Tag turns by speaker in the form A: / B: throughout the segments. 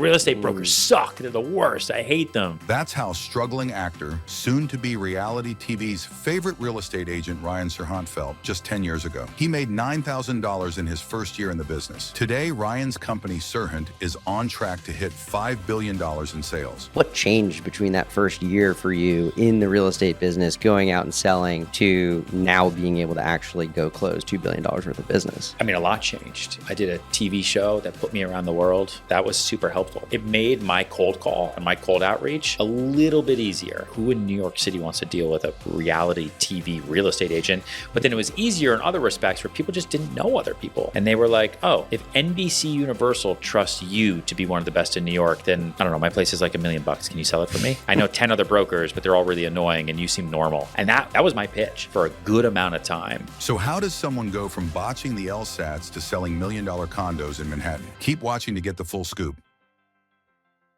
A: real estate brokers suck. They're the worst. I hate them.
B: That's how struggling actor, soon-to-be reality TV's favorite real estate agent Ryan Serhant felt just 10 years ago. He made $9,000 in his first year in the business. Today, Ryan's company, Serhant, is on track to hit $5 billion in sales.
C: What changed between that first year for you in the real estate business, going out and selling, to now being able to actually go close $2 billion worth of business?
A: I mean, a lot changed. I did a TV show that put me around the world. That was super helpful. It made my cold call and my cold outreach a little bit easier. Who in New York City wants to deal with a reality TV real estate agent? But then it was easier in other respects where people just didn't know other people. And they were like, oh, if NBC Universal trusts you to be one of the best in New York, then I don't know, my place is like $1 million. Can you sell it for me? I know 10 other brokers, but they're all really annoying and you seem normal. And that was my pitch for a good amount of time.
B: So how does someone go from botching the LSATs to selling $1 million condos in Manhattan? Keep watching to get the full scoop.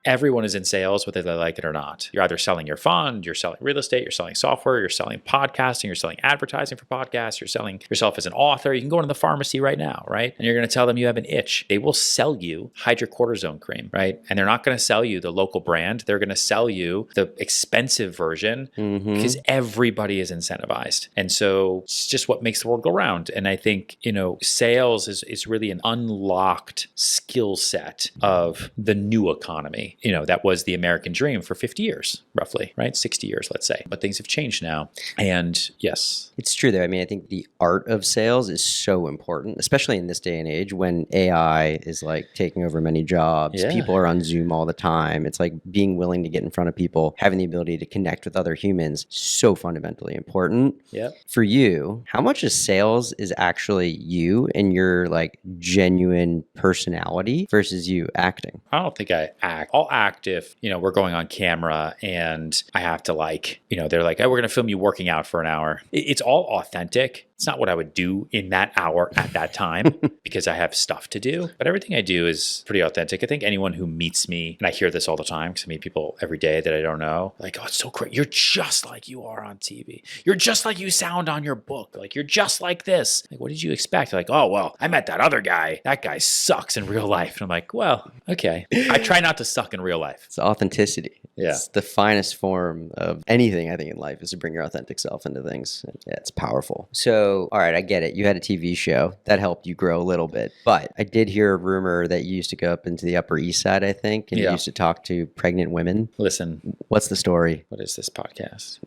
A: Everyone is in sales, whether they like it or not. You're either selling your fund, you're selling real estate, you're selling software, you're selling podcasting, you're selling advertising for podcasts, you're selling yourself as an author. You can go into the pharmacy right now, right? And you're going to tell them you have an itch. They will sell you hydrocortisone cream, right? And they're not going to sell you the local brand. They're going to sell you the expensive version because everybody is incentivized. And so it's just what makes the world go round. And I think, sales is really an unlocked skill set of the new economy. That was the American dream for 50 years, roughly, right? 60 years, let's say. But things have changed now. And yes.
C: It's true, though. I mean, I think the art of sales is so important, especially in this day and age when AI is like taking over many jobs.
A: Yeah.
C: People are on Zoom all the time. It's like being willing to get in front of people, having the ability to connect with other humans, so fundamentally important.
A: Yep.
C: For you, how much of sales is actually you and your like genuine personality versus you acting?
A: I don't think I act. I'll act if, we're going on camera and I have to they're like, oh, we're going to film you working out for an hour. It's all authentic. It's not what I would do in that hour at that time because I have stuff to do. But everything I do is pretty authentic. I think anyone who meets me, and I hear this all the time because I meet people every day that I don't know, like, oh, it's so great. You're just like you are on TV. You're just like you sound on your book. Like, you're just like this. Like, what did you expect? Like, oh, well, I met that other guy. That guy sucks in real life. And I'm like, well, okay. I try not to suck in real life.
C: It's authenticity.
A: Yeah.
C: It's the finest form of anything, I think, in life is to bring your authentic self into things. Yeah, it's powerful. So, all right, I get it. You had a TV show that helped you grow a little bit. But I did hear a rumor that you used to go up into the Upper East Side, I think, and you used to talk to pregnant women.
A: Listen.
C: What's the story?
A: What is this podcast?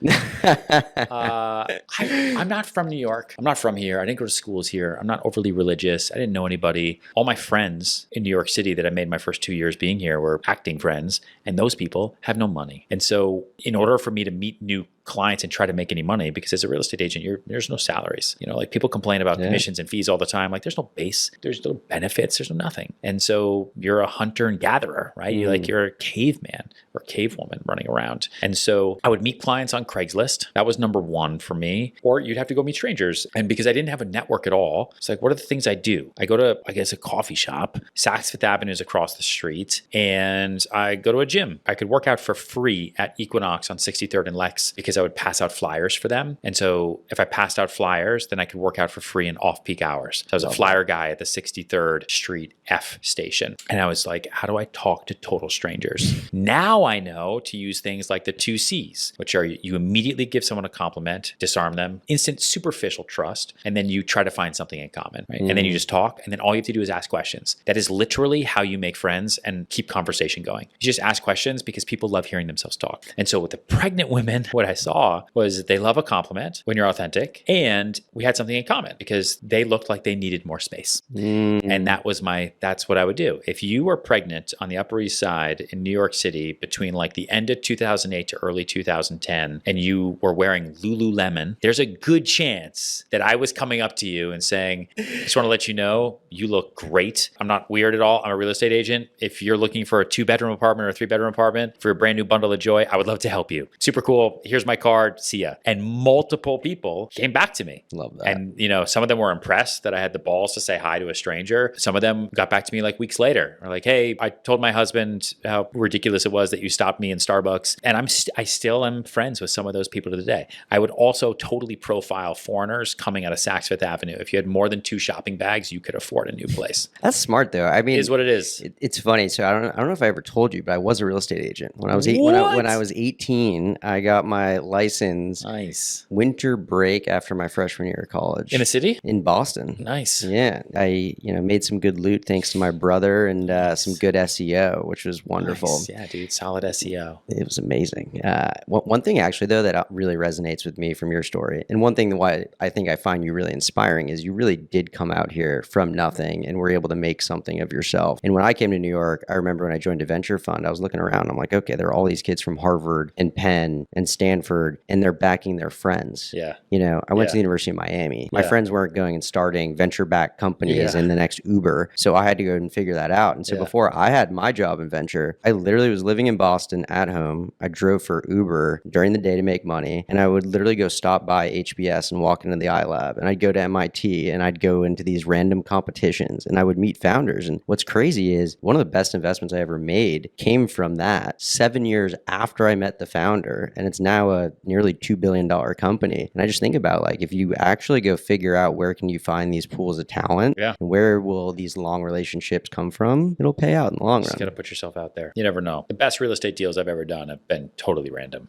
A: I'm not from New York. I'm not from here. I didn't go to schools here. I'm not overly religious. I didn't know anybody. All my friends in New York City that I made my first 2 years being here were acting friends, and those people have no money. And so in order for me to meet new clients and try to make any money, because as a real estate agent, there's no salaries. Like people complain about commissions and fees all the time. Like there's no base, there's no benefits, there's no nothing. And so you're a hunter and gatherer, right? You're a caveman or cavewoman running around. And so I would meet clients on Craigslist. That was number one for me. Or you'd have to go meet strangers. And because I didn't have a network at all, it's like, what are the things I do? I go to, I guess, a coffee shop. Saks Fifth Avenue is across the street. And I go to a gym. I could work out for free at Equinox on 63rd and Lex because I would pass out flyers for them. And so if I passed out flyers, then I could work out for free in off-peak hours. So I was a flyer guy at the 63rd Street F station. And I was like, how do I talk to total strangers? Now I know to use things like the 2 C's, which are you immediately give someone a compliment, disarm them, instant superficial trust, and then you try to find something in common, right? And then you just talk, and then all you have to do is ask questions. That is literally how you make friends and keep conversation going. You just ask questions because people love hearing themselves talk. And so with the pregnant women, what I saw was that they love a compliment when you're authentic, and we had something in common because they looked like they needed more space. And that's what I would do. If you were pregnant on the Upper East Side in New York City between like the end of 2008 to early 2010, and you were wearing Lululemon, there's a good chance that I was coming up to you and saying, just want to let you know, you look great. I'm not weird at all. I'm a real estate agent. If you're looking for a 2-bedroom apartment or a 3-bedroom apartment for a brand new bundle of joy, I would love to help you. Super cool. Here's my card. See ya. And multiple people came back to me.
C: Love that.
A: And, you know, some of them were impressed that I had the balls to say hi to a stranger. Some of them got back to me like weeks later. Or like, hey, I told my husband how ridiculous it was that you stopped me in Starbucks. And I still am friends with some of those people to the day. I would also totally profile foreigners coming out of Saks Fifth Avenue. If you had more than 2 shopping bags, you could afford a new place.
C: That's smart though. I mean,
A: It is what it is.
C: It's funny. So I don't know if I ever told you, but I was a real estate agent when I was when I was 18. I got my license.
A: Nice.
C: Winter break after my freshman year of college
A: In a city?
C: in Boston.
A: Nice.
C: Yeah, I made some good loot thanks to my brother and some good SEO, which was wonderful.
A: Nice. Yeah, dude, solid SEO.
C: It was amazing. One thing actually though that really resonates with me from your story, and one thing why I think I find you really inspiring is you really did come out here from nothing and were able to make something of yourself. And when I came to New York, I remember when I joined a venture fund, I was looking around. I'm like, okay, there are all these kids from Harvard and Penn and Stanford, and they're backing their friends.
A: Yeah.
C: You know, I went to
A: Yeah.
C: the University of Miami. My
A: Yeah.
C: friends weren't going and starting venture-backed companies
A: Yeah.
C: in the next Uber, so I had to go and figure that out. And so
A: Yeah.
C: before I had my job in venture, I literally was living in Boston at home. I drove for Uber during the day to make money, and I would literally go stop by HBS and walk into the iLab, and I'd go to MIT, and I'd go into these random competitions, and I would meet founders. And what's crazy is one of the best investments I ever made came from that 7 years after I met the founder, and it's now a nearly $2 billion company. And I just think about like, if you actually go figure out where can you find these pools of talent,
A: Yeah.
C: and where will these long relationships come from, it'll pay out in the long
A: Just
C: run.
A: got to put yourself out there. You never know. The best real estate deals I've ever done have been totally random.